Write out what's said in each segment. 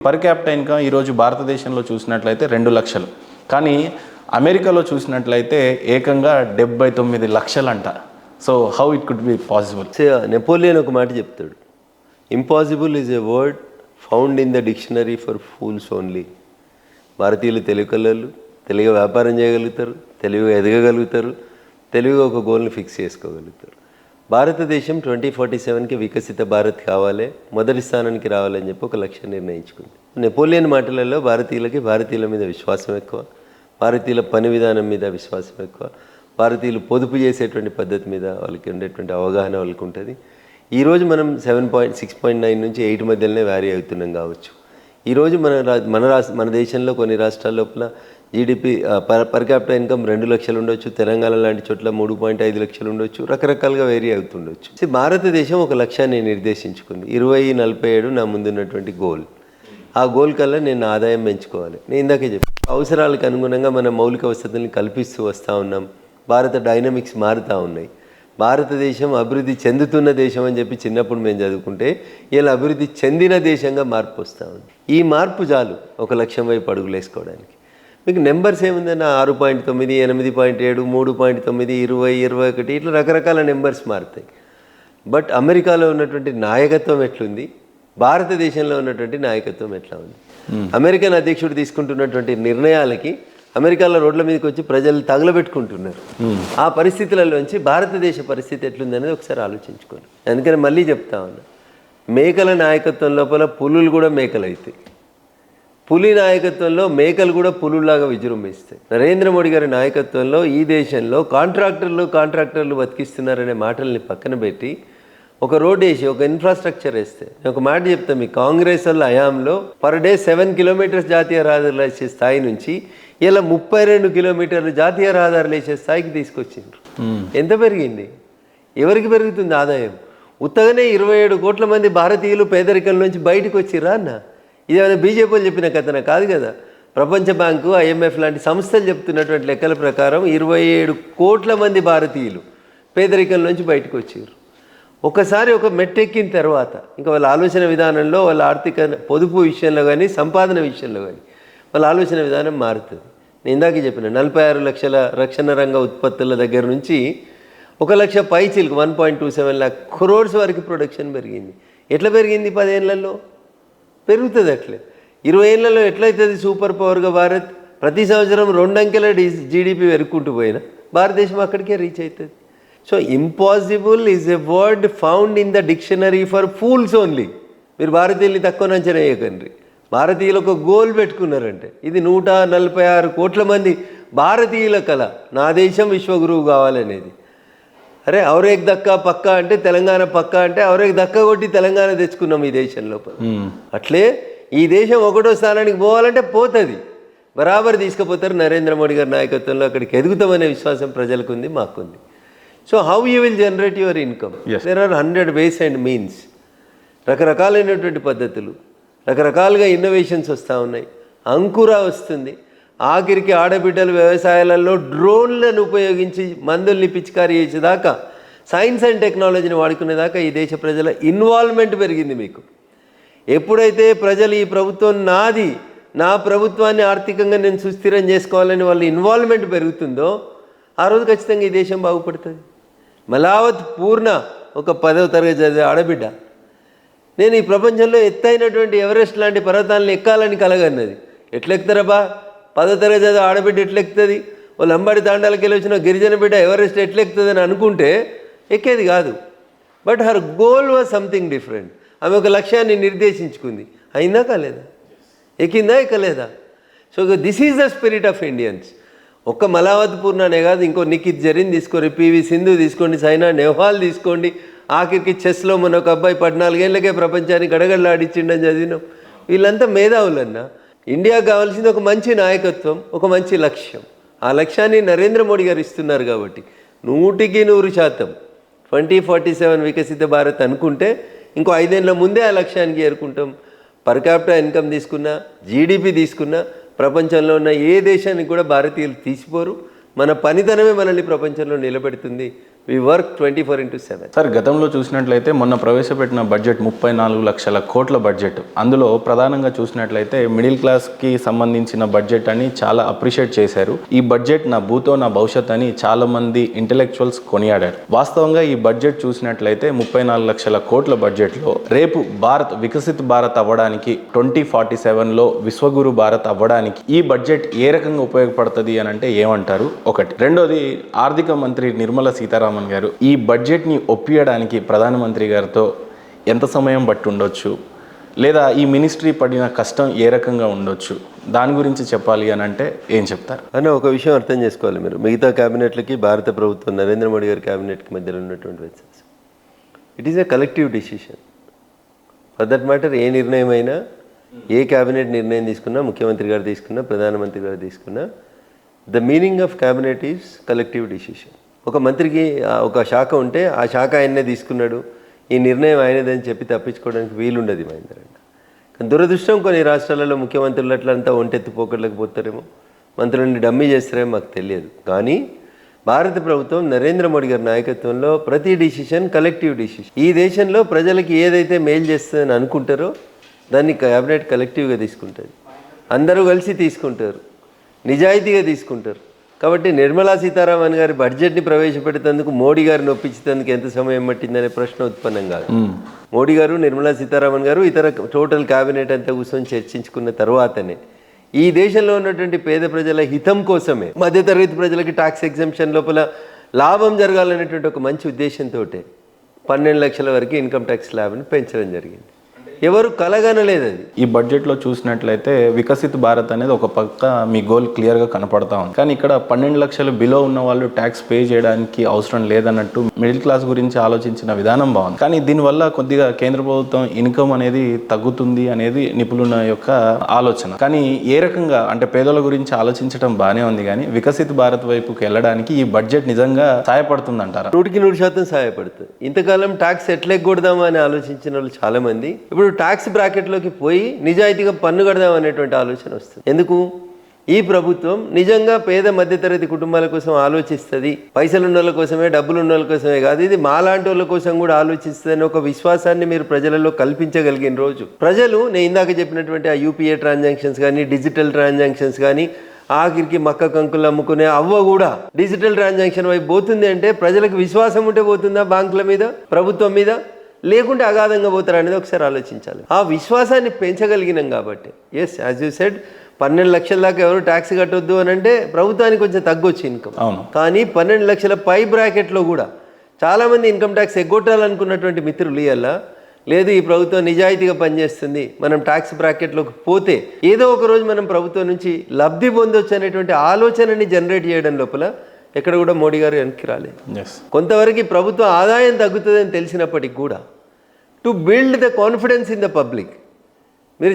Per capital income ఈరోజు భారతదేశంలో చూసినట్లయితే 2 లక్షలు, కానీ అమెరికాలో చూసినట్లయితే ఏకంగా 79 లక్షలంట. So how it could be possible? Napoleon ఒక మాట చెప్తాడు, impossible is a word found in the dictionary for fools only. భారతీయులు తెలివికళ్ళు, తెలివిగా వ్యాపారం చేయగలుగుతారు, తెలివిగా ఎదగగలుగుతారు, తెలివిగా ఒక గోల్ని ఫిక్స్ చేసుకోగలుగుతారు. భారతదేశం 2047కి వికసిత భారత్ కావాలి, మొదటి స్థానానికి రావాలని చెప్పి ఒక లక్ష్యం నిర్ణయించుకుంది. నెపోలియన్ మాటలలో భారతీయుల మీద విశ్వాసం ఎక్కువ, భారతీయుల పని విధానం మీద విశ్వాసం ఎక్కువ, భారతీయులు పొదుపు చేసేటువంటి పద్ధతి మీద వాళ్ళకి ఉండేటువంటి అవగాహన వాళ్ళకి ఉంటుంది. ఈరోజు మనం 6.9 నుంచి 8 మధ్యలోనే వ్యారీ అవుతున్నాం కావచ్చు. ఈరోజు మన దేశంలో కొన్ని రాష్ట్రాల లోపల జీడిపి పర్ క్యాపిటల్ ఇన్కమ్ 2 లక్షలు ఉండొచ్చు, తెలంగాణ లాంటి చోట్ల 3.5 లక్షలు ఉండొచ్చు, రకరకాలుగా వేరీ అవుతుండొచ్చు. భారతదేశం ఒక లక్ష్యాన్ని నిర్దేశించుకుంది, 2047 నా ముందున్నటువంటి గోల్. ఆ గోల్ కల్లా నేను ఆదాయం పెంచుకోవాలి. నేను ఇందాకే చెప్పాను, అవసరాలకు అనుగుణంగా మన మౌలిక వసతుల్ని కల్పిస్తూ వస్తూ ఉన్నాం. భారత డైనమిక్స్ మారుతూ ఉన్నాయి. భారతదేశం అభివృద్ధి చెందుతున్న దేశం అని చెప్పి చిన్నప్పుడు మేము చదువుకుంటే ఇలా అభివృద్ధి చెందిన దేశంగా మార్పు వస్తూ ఉంది. ఈ మార్పు చాలు ఒక లక్ష్యం వైపు అడుగులు వేసుకోవడానికి. మీకు నెంబర్స్ ఏముందన్న 6.9, 8.7, 3.9, 20, 21 ఇట్లా రకరకాల నెంబర్స్ మారుతాయి. బట్ అమెరికాలో ఉన్నటువంటి నాయకత్వం ఎట్లుంది, భారతదేశంలో ఉన్నటువంటి నాయకత్వం ఎట్లా ఉంది? అమెరికన్ అధ్యక్షుడు తీసుకుంటున్నటువంటి నిర్ణయాలకి అమెరికాలో రోడ్ల మీదకి వచ్చి ప్రజలు తగలబెట్టుకుంటున్నారు. ఆ పరిస్థితులలోంచి భారతదేశ పరిస్థితి ఎట్లుంది అనేది ఒకసారి ఆలోచించుకోండి. అందుకని మళ్ళీ చెప్తా ఉన్నా, మేకల నాయకత్వం లోపల పులులు కూడా మేకలు అవుతాయి, పులి నాయకత్వంలో మేకలు కూడా పులులాగా విజృంభిస్తాయి. నరేంద్ర మోడీ గారి నాయకత్వంలో ఈ దేశంలో కాంట్రాక్టర్లు బతికిస్తున్నారనే మాటల్ని పక్కన పెట్టి ఒక రోడ్ వేసి ఒక ఇన్ఫ్రాస్ట్రక్చర్ వేస్తే, నేను ఒక మాట చెప్తాను, మీ కాంగ్రెస్ వాళ్ళ హయాంలో పర్ డే 7 కిలోమీటర్స్ జాతీయ రహదారులు వేసే స్థాయి నుంచి ఇలా 32 కిలోమీటర్లు జాతీయ రహదారులు వేసే స్థాయికి తీసుకొచ్చిండ్రు. ఎంత పెరిగింది? ఎవరికి పెరుగుతుంది ఆదాయం? ఉత్తగానే 27 కోట్ల మంది భారతీయులు పేదరికం నుంచి బయటకు వచ్చిర్రా అన్న? ఇదేమైనా బీజేపీ వాళ్ళు చెప్పిన కథన కాదు కదా. ప్రపంచ బ్యాంకు, IMF లాంటి సంస్థలు చెప్తున్నటువంటి లెక్కల ప్రకారం 27 కోట్ల మంది భారతీయులు పేదరికం నుంచి బయటకు వచ్చారు. ఒకసారి ఒక మెట్టెక్కిన తర్వాత ఇంకా వాళ్ళ ఆలోచన విధానంలో, వాళ్ళ ఆర్థిక పొదుపు విషయంలో కానీ, సంపాదన విషయంలో కానీ వాళ్ళ ఆలోచన విధానం మారుతుంది. నేను ఇందాక చెప్పిన 46 లక్షల రక్షణ రంగ ఉత్పత్తుల దగ్గర నుంచి 1 లక్ష పైచీలకు 1.27 lakh crores వరకు ప్రొడక్షన్ పెరిగింది. ఎట్లా పెరిగింది? 10 ఏళ్లలో పెరుగుతుంది. అట్లే 20 ఏళ్లలో ఎట్లయితుంది సూపర్ పవర్గా భారత్? ప్రతి సంవత్సరం 2 అంకెల జీడిపి పెరుగుకుంటూ పోయినా భారతదేశం అక్కడికే రీచ్ అవుతుంది. So impossible is a word found in the dictionary for fools only. మీరు భారతీయుల్ని తక్కువ అంచనా వేయకండి. భారతీయులు ఒక గోల్ పెట్టుకున్నారంటే, ఇది 146 కోట్ల మంది భారతీయుల కళ, నా దేశం విశ్వగురువు కావాలనేది. అరే ఔరేక్ దక్కా పక్కా అంటే తెలంగాణ పక్కా అంటే ఔరేక్ దక్కా కొట్టి తెలంగాణ తెచ్చుకున్నాం ఈ దేశం లోపల. అట్లే ఈ దేశం 1వ స్థానానికి పోవాలంటే పోతుంది, బరాబర్ తీసుకుపోతారు. నరేంద్ర మోడీ గారి నాయకత్వంలో అక్కడికి ఎదుగుతామనే విశ్వాసం ప్రజలకు ఉంది, మాకుంది. So how you will generate your income? There are 100 ways and means. రకరకాలైనటువంటి పద్ధతులు, రకరకాలుగా ఇన్నోవేషన్స్ వస్తూ ఉన్నాయి. అంకుర వస్తుంది. ఆఖరికి ఆడబిడ్డలు వ్యవసాయాలలో డ్రోన్లను ఉపయోగించి మందుల్ని పిచికారీ చేసేదాకా, సైన్స్ అండ్ టెక్నాలజీని వాడుకునేదాకా ఈ దేశ ప్రజల ఇన్వాల్వ్మెంట్ పెరిగింది. మీకు ఎప్పుడైతే ప్రజలు ఈ ప్రభుత్వం నాది, నా ప్రభుత్వాన్ని ఆర్థికంగా నేను సుస్థిరం చేసుకోవాలని వాళ్ళ ఇన్వాల్వ్మెంట్ పెరుగుతుందో ఆ రోజు ఖచ్చితంగా ఈ దేశం బాగుపడుతుంది. మలావత్ పూర్ణ ఒక 10వ తరగతి చదివే ఆడబిడ్డ, నేను ఈ ప్రపంచంలో ఎత్తైనటువంటి ఎవరెస్ట్ లాంటి పర్వతాలను ఎక్కాలని కలగన్నది. ఎట్లెక్కుతారబ్బా? 10వ తరగతి చదివే ఆడబిడ్డ ఎట్లెక్కుతుంది? వాళ్ళు అంబడి తాండాలకి వెళ్ళి వచ్చిన గిరిజన బిడ్డ ఎవరెస్ట్ ఎట్లెక్కుతుంది అని అనుకుంటే ఎక్కేది కాదు. But her goal was something different. ఆమె ఒక లక్ష్యాన్ని నిర్దేశించుకుంది. అయిందా కాలేదా? ఎక్కిందా ఎక్కలేదా? So this is the spirit of Indians. ఒక్క మలావత్ పూర్ణనే కాదు, ఇంకో నిఖిత్ జరీన్ తీసుకోండి, PV సింధు తీసుకోండి, సైనా నెహ్వాల్ తీసుకోండి, ఆఖరికి చెస్లో మన ఒక అబ్బాయి 14 ఏళ్ళకే ప్రపంచాన్ని గడగడలాడిచ్చిండని చదివినాం. వీళ్ళంతా మేధావులన్నా. ఇండియాకు కావాల్సింది ఒక మంచి నాయకత్వం, ఒక మంచి లక్ష్యం. ఆ లక్ష్యాన్ని నరేంద్ర మోడీ గారు ఇస్తున్నారు కాబట్టి 100కి 100% 2047 వికసిత భారత్ అనుకుంటే ఇంకో 5 ఏళ్ల ముందే ఆ లక్ష్యానికి చేరుకుంటాం. పర్ క్యాపిటల్ ఇన్కమ్ తీసుకున్నా, జీడిపి తీసుకున్నా, ప్రపంచంలో ఉన్న ఏ దేశానికి కూడా భారతీయులు తీసిపోరు. మన పనితనమే మనల్ని ప్రపంచంలో నిలబెడుతుంది. వి వర్క్ 24/7. సార్ గతంలో చూసినట్లయితే మొన్న ప్రవేశపెట్టిన బడ్జెట్ 34 లక్షల కోట్ల బడ్జెట్, అందులో ప్రధానంగా చూసినట్లయితే మిడిల్ క్లాస్కి సంబంధించిన బడ్జెట్ అని చాలా అప్రిషియేట్ చేశారు. ఈ బడ్జెట్ నా భూతో నా భవిష్యత్ అని చాలా మంది ఇంటెలెక్చువల్స్ కొనియాడారు. వాస్తవంగా ఈ బడ్జెట్ చూసినట్లయితే 34 లక్షల కోట్ల బడ్జెట్లో రేపు భారత్ వికసిత్ భారత్ అవ్వడానికి 2047లో విశ్వగురు భారత్ అవ్వడానికి ఈ బడ్జెట్ ఏ రకంగా ఉపయోగపడుతుంది అని అంటే ఏమంటారు? ఒకటి. రెండోది, ఆర్థిక మంత్రి నిర్మలా సీతారామన్ గారు ఈ బడ్జెట్ని ఒప్పియడానికి ప్రధానమంత్రి గారితో ఎంత సమయం బట్టి ఉండొచ్చు, లేదా ఈ మినిస్ట్రీ పడిన కష్టం ఏ రకంగా ఉండొచ్చు, దాని గురించి చెప్పాలి అని అంటే ఏం చెప్తారు? అని ఒక విషయం అర్థం చేసుకోవాలి మీరు. మిగతా క్యాబినెట్లకి భారత ప్రభుత్వం నరేంద్ర మోడీ గారి క్యాబినెట్కి మధ్యలో ఉన్నటువంటి వ్యత్యాసం, it is a collective decision. For that matter ఏ నిర్ణయం అయినా, ఏ క్యాబినెట్ నిర్ణయం తీసుకున్నా, ముఖ్యమంత్రి గారు తీసుకున్నా, ప్రధానమంత్రి గారు తీసుకున్నా, the meaning of cabinet is collective decision. ఒక మంత్రికి ఒక శాఖ ఉంటే ఆ శాఖ ఆయనే తీసుకున్నాడు, ఈ నిర్ణయం ఆయనదని చెప్పి తప్పించుకోవడానికి వీలుండదు మహేందర్ అన్న. కానీ దురదృష్టం కొన్ని రాష్ట్రాలలో ముఖ్యమంత్రులు అట్లంతా ఒంటెత్తి పోకట్లకు పోతారేమో, మంత్రులని డమ్మీ చేస్తారేమో మాకు తెలియదు. కానీ భారత ప్రభుత్వం నరేంద్ర మోడీ గారి నాయకత్వంలో ప్రతి డిసిషన్ కలెక్టివ్ డిసిషన్. ఈ దేశంలో ప్రజలకి ఏదైతే మేలు చేస్తుందని అనుకుంటారో దాన్ని క్యాబినెట్ కలెక్టివ్గా తీసుకుంటుంది, అందరూ కలిసి తీసుకుంటారు, నిజాయితీగా తీసుకుంటారు. కాబట్టి నిర్మలా సీతారామన్ గారి బడ్జెట్ని ప్రవేశపెట్టేందుకు మోడీ గారిని ఒప్పించేందుకు ఎంత సమయం పట్టిందనే ప్రశ్న ఉత్పన్నం కాదు. మోడీ గారు, నిర్మలా సీతారామన్ గారు, ఇతర టోటల్ క్యాబినెట్ అంతా కూర్చొని చర్చించుకున్న తర్వాతనే ఈ దేశంలో ఉన్నటువంటి పేద ప్రజల హితం కోసమే, మధ్యతరగతి ప్రజలకి ట్యాక్స్ ఎగ్జంప్షన్ లోపల లాభం జరగాలనేటువంటి ఒక మంచి ఉద్దేశంతో 12 లక్షల వరకు ఇన్కమ్ ట్యాక్స్ స్లాబ్ని పెంచడం జరిగింది. ఎవరు కలగనలేదు అది. ఈ బడ్జెట్లో చూసినట్లయితే వికసిత్ భారత్ అనేది ఒక పక్క మీ గోల్ క్లియర్గా కనపడతా ఉంది. కానీ ఇక్కడ 12 లక్షలు బిలో ఉన్న వాళ్ళు ట్యాక్స్ పే చేయడానికి అవసరం లేదన్నట్టు మిడిల్ క్లాస్ గురించి ఆలోచించిన విధానం బాగుంది. కానీ దీనివల్ల కొద్దిగా కేంద్ర ప్రభుత్వం ఇన్కమ్ అనేది తగ్గుతుంది అనేది నిపుణుల యొక్క ఆలోచన. కానీ ఏ రకంగా అంటే పేదల గురించి ఆలోచించడం బాగానే ఉంది, కానీ వికసిత్ భారత్ వైపుకి వెళ్ళడానికి ఈ బడ్జెట్ నిజంగా సహాయపడుతుందంటారా? 100% సహాయపడుతుంది. ఇంతకాలం ట్యాక్స్ ఎట్లా ఎగ్గొడదామా అని ఆలోచించిన వాళ్ళు చాలా మంది ఇప్పుడు ట్యాక్స్ బ్రాకెట్లోకి పోయి నిజాయితీగా పన్ను కడదాం అనేటువంటి ఆలోచన వస్తుంది. ఎందుకు? ఈ ప్రభుత్వం నిజంగా పేద మధ్యతరగతి కుటుంబాల కోసం ఆలోచిస్తుంది, పైసలు ఉన్న వాళ్ళ కోసమే, డబ్బులు ఉన్న వాళ్ళ కోసమే కాదు, ఇది మాలాంటి వాళ్ళ కోసం కూడా ఆలోచిస్తుంది అని ఒక విశ్వాసాన్ని మీరు ప్రజలలో కల్పించగలిగిన రోజు ప్రజలు, నేను ఇందాక చెప్పినటువంటి ఆ యూపీఏ ట్రాన్సాక్షన్స్ కానీ, డిజిటల్ ట్రాన్సాక్షన్స్ కానీ, ఆఖరికి మక్క కంకులు అమ్ముకునే అవ్వ కూడా డిజిటల్ ట్రాన్సాక్షన్ వైపు పోతుంది అంటే ప్రజలకు విశ్వాసం ఉంటే పోతుందా బ్యాంకుల మీద, ప్రభుత్వం మీద? లేకుంటే అగాధంగా పోతారు అనేది ఒకసారి ఆలోచించాలి. ఆ విశ్వాసాన్ని పెంచగలిగినాం కాబట్టి ఎస్, యాజ్ యూ సెడ్ 12 లక్షల దాకా ఎవరు ట్యాక్స్ కట్టొద్దు అని అంటే ప్రభుత్వానికి కొంచెం తగ్గొచ్చు ఇన్కమ్. కానీ 12 లక్షల పై బ్రాకెట్లో కూడా చాలామంది ఇన్కమ్ ట్యాక్స్ ఎగ్గొట్టాలనుకున్నటువంటి మిత్రులు ఇయ్యాల లేదు, ఈ ప్రభుత్వం నిజాయితీగా పనిచేస్తుంది, మనం ట్యాక్స్ బ్రాకెట్లోకి పోతే ఏదో ఒక రోజు మనం ప్రభుత్వం నుంచి లబ్ధి పొందొచ్చు అనేటువంటి ఆలోచనని జనరేట్ చేయడం లోపల ఎక్కడ కూడా మోడీ గారు వెనక్కి రాలేదు. కొంతవరకు ప్రభుత్వ ఆదాయం తగ్గుతుందని తెలిసినప్పటికి కూడా to build the confidence in the public, మీరు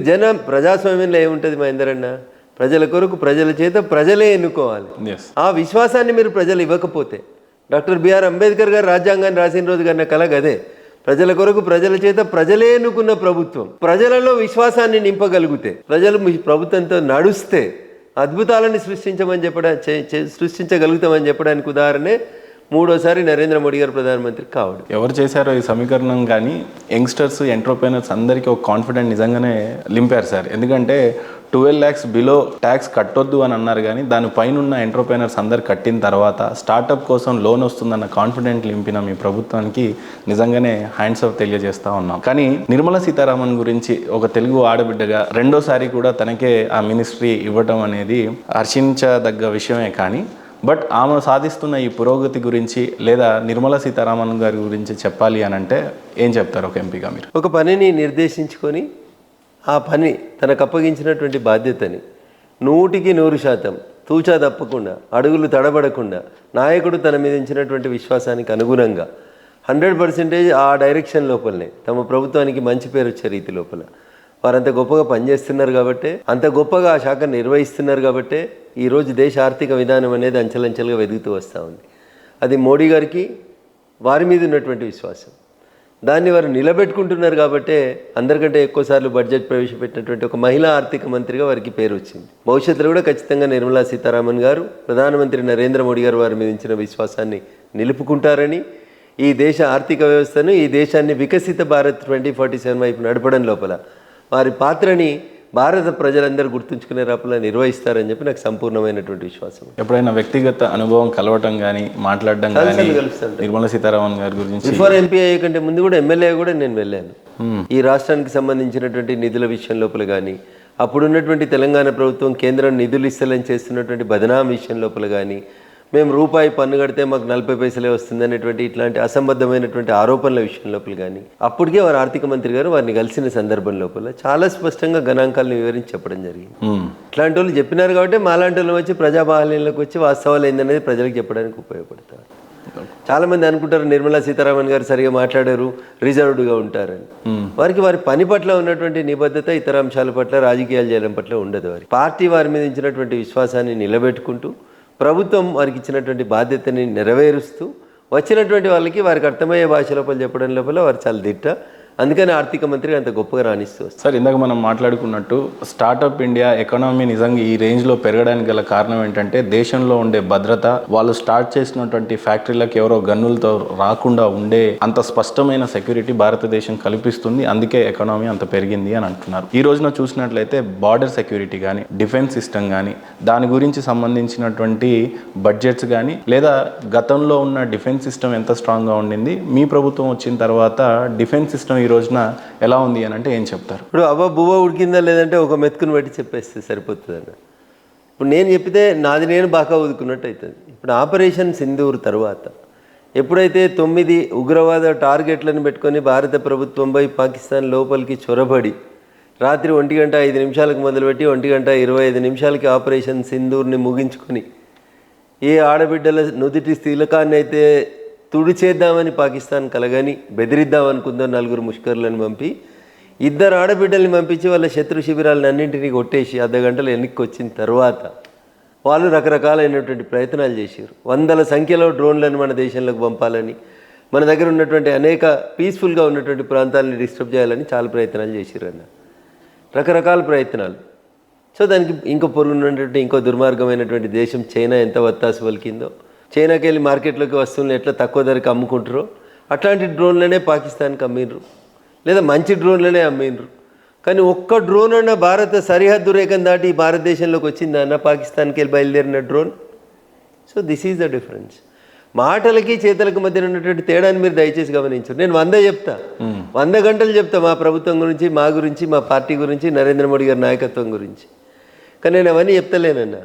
ప్రజాస్వామ్యంలో ఏముంటుంది మహేందర్ అన్న, ప్రజల కొరకు ప్రజల చేత ప్రజలే ఎన్నుకోవాలి. ఆ విశ్వాసాన్ని మీరు ప్రజలు ఇవ్వకపోతే, డాక్టర్ బిఆర్ అంబేద్కర్ గారు రాజ్యాంగాన్ని రాసిన రోజు కన్నా కలగదే, ప్రజల కొరకు ప్రజల చేత ప్రజలే ఎన్నుకున్న ప్రభుత్వం ప్రజలలో విశ్వాసాన్ని నింపగలిగితే, ప్రజలు మీ ప్రభుత్వంతో నడుస్తే అద్భుతాలను సృష్టించగలుగుతామని చెప్పడానికి ఉదాహరణే మూడోసారి నరేంద్ర మోడీ గారు ప్రధానమంత్రి కావడం. ఎవరు చేశారో ఈ సమీకరణం కానీ యంగ్స్టర్స్, ఎంటర్ప్రెనర్స్ అందరికీ ఒక కాన్ఫిడెంట్ నిజంగానే లింపారు సార్. ఎందుకంటే 12 lakhs బిలో ట్యాక్స్ కట్టొద్దు అని అన్నారు, కానీ దానిపైన ఉన్న ఎంటర్ప్రెనర్స్ అందరు కట్టిన తర్వాత స్టార్టప్ కోసం లోన్ వస్తుందన్న కాన్ఫిడెంట్ లింపిన మీ ప్రభుత్వానికి నిజంగానే హ్యాండ్స్ ఆఫ్ తెలియజేస్తూ ఉన్నాం. కానీ నిర్మలా సీతారామన్ గురించి ఒక తెలుగు ఆడబిడ్డగా రెండోసారి కూడా తనకే ఆ మినిస్ట్రీ ఇవ్వటం అనేది హర్షించదగ్గ విషయమే. కానీ బట్ ఆమె సాధిస్తున్న ఈ పురోగతి గురించి లేదా నిర్మలా సీతారామన్ గారి గురించి చెప్పాలి అని అంటే ఏం చెప్తారు ఒక ఎంపీగా మీరు? ఒక పనిని నిర్దేశించుకొని ఆ పని తనకు అప్పగించినటువంటి బాధ్యతని 100% తూచా తప్పకుండా, అడుగులు తడబడకుండా, నాయకుడు తన మీద ఇచ్చినటువంటి విశ్వాసానికి అనుగుణంగా 100% ఆ డైరెక్షన్ లోపలనే తమ ప్రభుత్వానికి మంచి పేరు వచ్చే రీతి లోపల వారంత గొప్పగా పనిచేస్తున్నారు కాబట్టి, అంత గొప్పగా ఆ శాఖ నిర్వహిస్తున్నారు కాబట్టి ఈరోజు దేశ ఆర్థిక విధానం అనేది అంచెలంచెలుగా వెదుగుతూ వస్తూ ఉంది. అది మోడీ గారికి వారి మీద ఉన్నటువంటి విశ్వాసం, దాన్ని వారు నిలబెట్టుకుంటున్నారు కాబట్టే అందరికంటే ఎక్కువసార్లు బడ్జెట్ ప్రవేశపెట్టినటువంటి ఒక మహిళా ఆర్థిక మంత్రిగా వారికి పేరు వచ్చింది. భవిష్యత్తులో కూడా ఖచ్చితంగా నిర్మలా సీతారామన్ గారు, ప్రధానమంత్రి నరేంద్ర మోడీ గారు వారి మీద ఇచ్చిన విశ్వాసాన్ని నిలుపుకుంటారని, ఈ దేశ ఆర్థిక వ్యవస్థను, ఈ దేశాన్ని వికసిత భారత్ 2047 వైపు నడపడం లోపల వారి పాత్రని భారత ప్రజలందరూ గుర్తుంచుకునే రాపలా నిర్వహిస్తారని చెప్పి నాకు సంపూర్ణమైనటువంటి విశ్వాసం. ఎప్పుడైనా వ్యక్తిగత అనుభవం కలవటం కానీ మాట్లాడడం కానీ నిర్మలా సీతారామన్ గారి గురించి? బిఫోర్ ఎంపీ అయ్యే కంటే ముందు కూడా ఎమ్మెల్యే కూడా నేను వెళ్ళాను. ఈ రాష్ట్రానికి సంబంధించినటువంటి నిధుల విషయం లోపల కానీ, అప్పుడున్నటువంటి తెలంగాణ ప్రభుత్వం కేంద్రం నిధులు ఇస్తలని చేస్తున్నటువంటి బదనాం విషయం లోపల కానీ, మేము రూపాయి పన్ను కడితే మాకు 40 పైసలే వస్తుందనేటువంటి ఇట్లాంటి అసంబద్ధమైనటువంటి ఆరోపణల విషయం లోపల కానీ, అప్పటికే వారు ఆర్థిక మంత్రి గారు వారిని కలిసిన సందర్భం లోపల చాలా స్పష్టంగా గణాంకాలను వివరించి చెప్పడం జరిగింది. ఇట్లాంటి వాళ్ళు చెప్పినారు కాబట్టి మాలాంటి వాళ్ళు వచ్చి ప్రజాబాహల్యంలోకి వచ్చి వాస్తవాలు ఏందనేది ప్రజలకు చెప్పడానికి ఉపయోగపడతారు. చాలామంది అనుకుంటారు నిర్మలా సీతారామన్ గారు సరిగా మాట్లాడారు, రిజర్వ్డ్గా ఉంటారని. వారికి వారి పని పట్ల ఉన్నటువంటి నిబద్ధత ఇతర అంశాల పట్ల, రాజకీయాలు చేయడం పట్ల ఉండదు. వారి పార్టీ వారి మీద ఇచ్చినటువంటి విశ్వాసాన్ని నిలబెట్టుకుంటూ, ప్రభుత్వం వారికి ఇచ్చినటువంటి బాధ్యతని నెరవేరుస్తూ, వచ్చినటువంటి వాళ్ళకి వారికి అర్థమయ్యే భాష లోపల చెప్పడం లోపల వారు చాలా దిట్ట. అందుకని ఆర్థిక మంత్రి అంత గొప్పగా రాణిస్తూ వస్తారు. సార్, ఇందాక మనం మాట్లాడుకున్నట్టు స్టార్టప్ ఇండియా ఎకానమీ నిజంగా ఈ రేంజ్లో పెరగడానికి గల కారణం ఏంటంటే దేశంలో ఉండే భద్రత, వాళ్ళు స్టార్ట్ చేసినటువంటి ఫ్యాక్టరీలకు ఎవరో గన్నులతో రాకుండా ఉండే అంత స్పష్టమైన సెక్యూరిటీ భారతదేశం కల్పిస్తుంది. అందుకే ఎకానమీ అంత పెరిగింది అని అంటున్నారు. ఈ రోజున చూసినట్లయితే బార్డర్ సెక్యూరిటీ కానీ, డిఫెన్స్ సిస్టమ్ కానీ, దాని గురించి సంబంధించినటువంటి బడ్జెట్స్ కానీ, లేదా గతంలో ఉన్న డిఫెన్స్ సిస్టమ్ ఎంత స్ట్రాంగ్గా ఉండింది, మీ ప్రభుత్వం వచ్చిన తర్వాత డిఫెన్స్ సిస్టమ్ ఈ రోజున ఎలా ఉంది అని అంటే ఏం చెప్తారు? ఇప్పుడు బువ్వ ఉడికిందా లేదంటే ఒక మెతుకుని బట్టి చెప్పేస్తే సరిపోతుంది అన్న. ఇప్పుడు నేను చెప్పితే నాది నేను బాగా ఉదుకున్నట్టు అవుతుంది. ఇప్పుడు ఆపరేషన్ సింధూర్ తర్వాత ఎప్పుడైతే 9 ఉగ్రవాద టార్గెట్లను పెట్టుకొని భారత ప్రభుత్వంపై పాకిస్తాన్ లోపలికి చొరబడి రాత్రి 1:05 మొదలుపెట్టి 1:25 ఆపరేషన్ సింధూర్ని ముగించుకొని ఏ ఆడబిడ్డల నుదిటి తిలకాన్ని అయితే తుడిచేద్దామని పాకిస్తాన్ కలగని బెదిరిద్దామనుకుందో 4 ముష్కర్లను పంపి 2 ఆడబిడ్డల్ని పంపించి వాళ్ళ శత్రు శిబిరాలను అన్నింటినీ కొట్టేసి అర్ధగంటలు వెనక్కి వచ్చిన తర్వాత వాళ్ళు రకరకాలైనటువంటి ప్రయత్నాలు చేశారు. వందల సంఖ్యలో డ్రోన్లను మన దేశంలోకి పంపాలని, మన దగ్గర ఉన్నటువంటి అనేక పీస్ఫుల్గా ఉన్నటువంటి ప్రాంతాలను డిస్టర్బ్ చేయాలని చాలా ప్రయత్నాలు చేశారు అన్న, రకరకాల ప్రయత్నాలు. సో దానికి ఇంకో పొరుగున్నటువంటి ఇంకో దుర్మార్గమైనటువంటి దేశం చైనా ఎంత వత్తాసు పలికిందో, చైనాకి వెళ్ళి మార్కెట్లోకి వస్తువులను ఎట్లా తక్కువ ధరకు అమ్ముకుంటారో అట్లాంటి డ్రోన్లనే పాకిస్తాన్కి అమ్మిండ్రు, లేదా మంచి డ్రోన్లనే అమ్మిండ్రు. కానీ ఒక్క డ్రోన్ అన్న భారత సరిహద్దు రేఖను దాటి భారతదేశంలోకి వచ్చిందన్న పాకిస్తాన్కి వెళ్ళి బయలుదేరిన drone. So this is the difference. మాటలకి చేతలకు మధ్య ఉన్నటువంటి తేడాన్ని మీరు దయచేసి గమనించండి. నేను 100 చెప్తా, 100 గంటలు చెప్తా మా ప్రభుత్వం గురించి, మా గురించి, మా పార్టీ గురించి, నరేంద్ర మోడీ గారి నాయకత్వం గురించి. కానీ నేను అవన్నీ చెప్తలేనన్నా.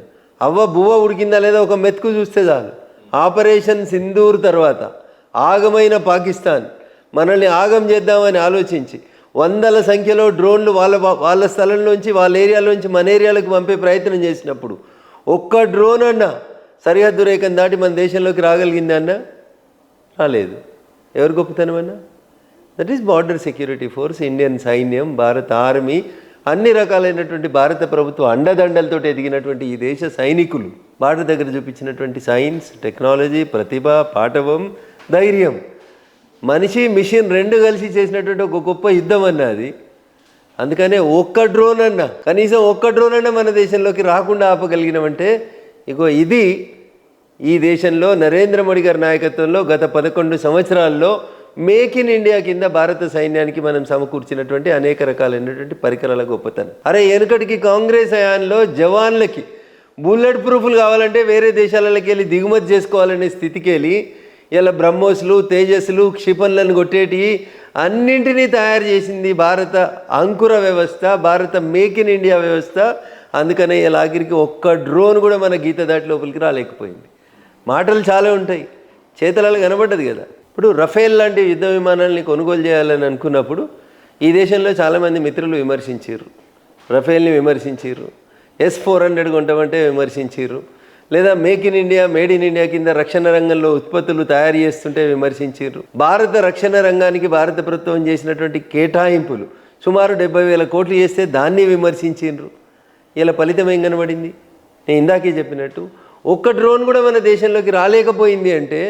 బువ్వ ఉడికిందా లేదా ఒక మెతుకు చూస్తే చాలు. ఆపరేషన్ సింధూర్ తర్వాత ఆగమైన పాకిస్తాన్ మనల్ని ఆగం చేద్దామని ఆలోచించి వందల సంఖ్యలో డ్రోన్లు వాళ్ళ స్థలంలోంచి, వాళ్ళ ఏరియాలోంచి మన ఏరియాలకు పంపే ప్రయత్నం చేసినప్పుడు ఒక్క డ్రోన్ అన్న సరిహద్దు రేఖను దాటి మన దేశంలోకి రాగలిగింది అన్న? రాలేదు. ఎవరు గొప్పతనం అన్న? That is border security force, Indian సైన్యం, భారత ఆర్మీ, అన్ని రకాలైనటువంటి భారత ప్రభుత్వ అండదండలతో ఎదిగినటువంటి ఈ దేశ సైనికులు భారత దగ్గర చూపించినటువంటి సైన్స్, టెక్నాలజీ, ప్రతిభ, పాఠవం, ధైర్యం, మనిషి మిషన్ 2 కలిసి చేసినటువంటి ఒక గొప్ప యుద్ధం అన్నది. అందుకనే ఒక్క డ్రోన్ అన్న, కనీసం ఒక్క డ్రోన్ అన్న మన దేశంలోకి రాకుండా ఆపగలిగినామంటే ఇగో ఇది ఈ దేశంలో నరేంద్ర మోడీ గారి నాయకత్వంలో గత 11 సంవత్సరాల్లో మేక్ ఇన్ ఇండియా కింద భారత సైన్యానికి మనం సమకూర్చినటువంటి అనేక రకాలైనటువంటి పరికరాల గొప్పతనం. వెనుకటికి కాంగ్రెస్ హయాంలో జవాన్లకి బుల్లెట్ ప్రూఫ్లు కావాలంటే వేరే దేశాలకి వెళ్ళి దిగుమతి చేసుకోవాలనే స్థితికి వెళ్ళి ఇలా బ్రహ్మోస్లు, తేజస్లు, క్షిపణులను కొట్టేటి అన్నింటినీ తయారు చేసింది భారత అంకుర వ్యవస్థ, భారత మేక్ ఇన్ ఇండియా వ్యవస్థ. అందుకనే ఇలా ఆఖరికి ఒక్క డ్రోన్ కూడా మన గీత దాటి లోపలికి రాలేకపోయింది. మాటలు చాలా ఉంటాయి, చేతలలో కనబడ్డది కదా. ఇప్పుడు రఫేల్ లాంటి యుద్ధ విమానాలని కొనుగోలు చేయాలని అనుకున్నప్పుడు ఈ దేశంలో చాలామంది మిత్రులు విమర్శించారు, రఫేల్ని విమర్శించారు, S-400 కొంటామంటే విమర్శించారు, లేదా make in India, made in India కింద రక్షణ రంగంలో ఉత్పత్తులు తయారు చేస్తుంటే విమర్శించారు. భారత రక్షణ రంగానికి భారత ప్రభుత్వం చేసినటువంటి కేటాయింపులు సుమారు 70,000 కోట్లు చేస్తే దాన్ని విమర్శించారు. ఇలా ఫలితం ఏం కనబడింది? నేను ఇందాకే చెప్పినట్టు ఒక్క డ్రోన్ కూడా మన దేశంలోకి రాలేకపోయింది అంటే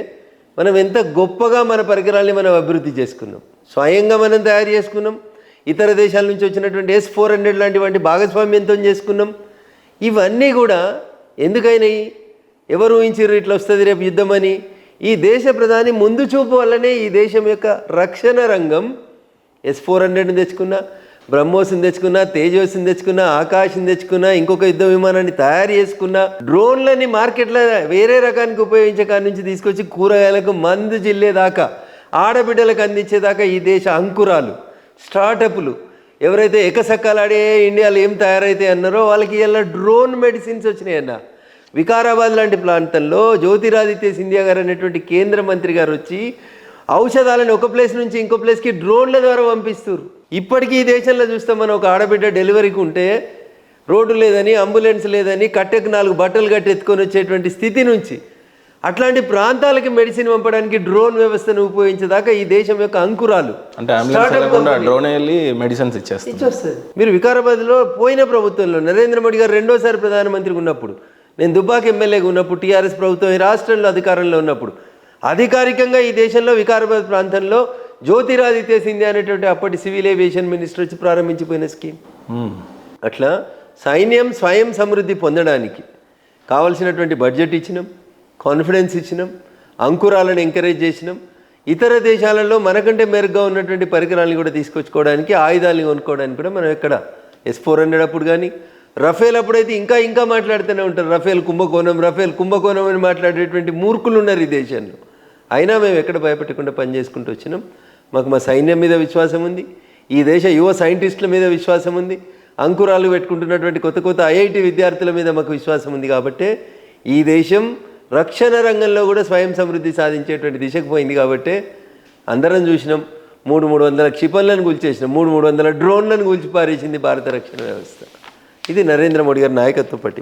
మనం ఎంత గొప్పగా మన పరికరాల్ని మనం అభివృద్ధి చేసుకున్నాం, స్వయంగా మనం తయారు చేసుకున్నాం, ఇతర దేశాల నుంచి వచ్చినటువంటి S-400 లాంటివంటి భాగస్వామ్యంతో చేసుకున్నాం. ఇవన్నీ కూడా ఎందుకైనాయి? ఎవరు ఊహించారు ఇట్లా వస్తుంది రేపు యుద్ధం అని? ఈ దేశ ప్రధాని ముందు చూపు వల్లనే ఈ దేశం యొక్క రక్షణ రంగం S-400ని తెచ్చుకున్నా, బ్రహ్మోస్ని తెచ్చుకున్నా, తేజస్ని తెచ్చుకున్నా, ఆకాశని తెచ్చుకున్నా, ఇంకొక యుద్ధ విమానాన్ని తయారు చేసుకున్నా, డ్రోన్లని మార్కెట్లో వేరే రకానికి ఉపయోగించే కాడి నుంచి తీసుకొచ్చి కూరగాయలకు మందు జిల్లేదాకా, ఆడబిడ్డలకు అందించేదాకా ఈ దేశ అంకురాలు, స్టార్టప్లు ఎవరైతే ఎకసక్కలాడే ఇండియాలో ఏం తయారైతే అన్నారో వాళ్ళకి ఇలా డ్రోన్ మెడిసిన్స్ వచ్చినాయన్న. వికారాబాద్ లాంటి ప్రాంతంలో జ్యోతిరాదిత్య సింధియా గారు అనేటువంటి కేంద్ర మంత్రి గారు వచ్చి ఔషధాలను ఒక ప్లేస్ నుంచి ఇంకో ప్లేస్కి డ్రోన్ల ద్వారా పంపిస్తారు. ఇప్పటికీ ఈ దేశంలో చూస్తాం మనం, ఒక ఆడబిడ్డ డెలివరీకి ఉంటే రోడ్డు లేదని, అంబులెన్స్ లేదని, కట్టెకు 4 బట్టలు కట్టి ఎత్తుకొని వచ్చేటువంటి స్థితి నుంచి అట్లాంటి ప్రాంతాలకి మెడిసిన్ పంపడానికి డ్రోన్ వ్యవస్థను ఉపయోగించేదాకా ఈ దేశం యొక్క అంకురాలు అంటే అంబులెన్స్ లేకుండా డ్రోన్ వెళ్ళి మెడిసిన్స్ ఇచ్చేస్తుంది. మీరు వికారాబాద్లో పోయిన ప్రభుత్వంలో నరేంద్ర మోడీ గారు రెండోసారి ప్రధానమంత్రిగా ఉన్నప్పుడు, నేను దుబ్బాక ఎమ్మెల్యేగా ఉన్నప్పుడు, టీఆర్ఎస్ ప్రభుత్వం ఈ రాష్ట్రంలో అధికారంలో ఉన్నప్పుడు అధికారికంగా ఈ దేశంలో వికారాబాద్ ప్రాంతంలో జ్యోతిరాదిత్య సింధియా అనేటువంటి అప్పటి సివిల్ ఏవియేషన్ మినిస్టర్ వచ్చి ప్రారంభించిపోయిన స్కీమ్. అట్లా సైన్యం స్వయం సమృద్ధి పొందడానికి కావలసినటువంటి బడ్జెట్ ఇచ్చినాం, కాన్ఫిడెన్స్ ఇచ్చినాం, అంకురాలను ఎంకరేజ్ చేసినాం. ఇతర దేశాలలో మనకంటే మెరుగ్గా ఉన్నటువంటి పరికరాలను కూడా తీసుకొచ్చుకోవడానికి, ఆయుధాలను కొనుక్కోవడానికి కూడా మనం ఎక్కడ S-400 అప్పుడు కానీ, రఫేల్ అప్పుడైతే ఇంకా మాట్లాడుతూనే ఉంటారు. రఫేల్ కుంభకోణం అని మాట్లాడేటువంటి మూర్ఖులు ఉన్నారు ఈ దేశంలో. అయినా మేము ఎక్కడ భయపెట్టకుండా పనిచేసుకుంటూ వచ్చినాం. మాకు మా సైన్యం మీద విశ్వాసం ఉంది, ఈ దేశ యువ సైంటిస్టుల మీద విశ్వాసం ఉంది, అంకురాలు పెట్టుకుంటున్నటువంటి కొత్త IIT విద్యార్థుల మీద మాకు విశ్వాసం ఉంది. కాబట్టే ఈ దేశం రక్షణ రంగంలో కూడా స్వయం సమృద్ధి సాధించేటువంటి దిశకు పోయింది. కాబట్టే అందరం చూసినాం, 300 క్షిపణులను కూల్చేసినాం, 300 డ్రోన్లను కూల్చి పారేసింది భారత రక్షణ వ్యవస్థ. ఇది నరేంద్ర మోడీ గారి నాయకత్వం పట్టి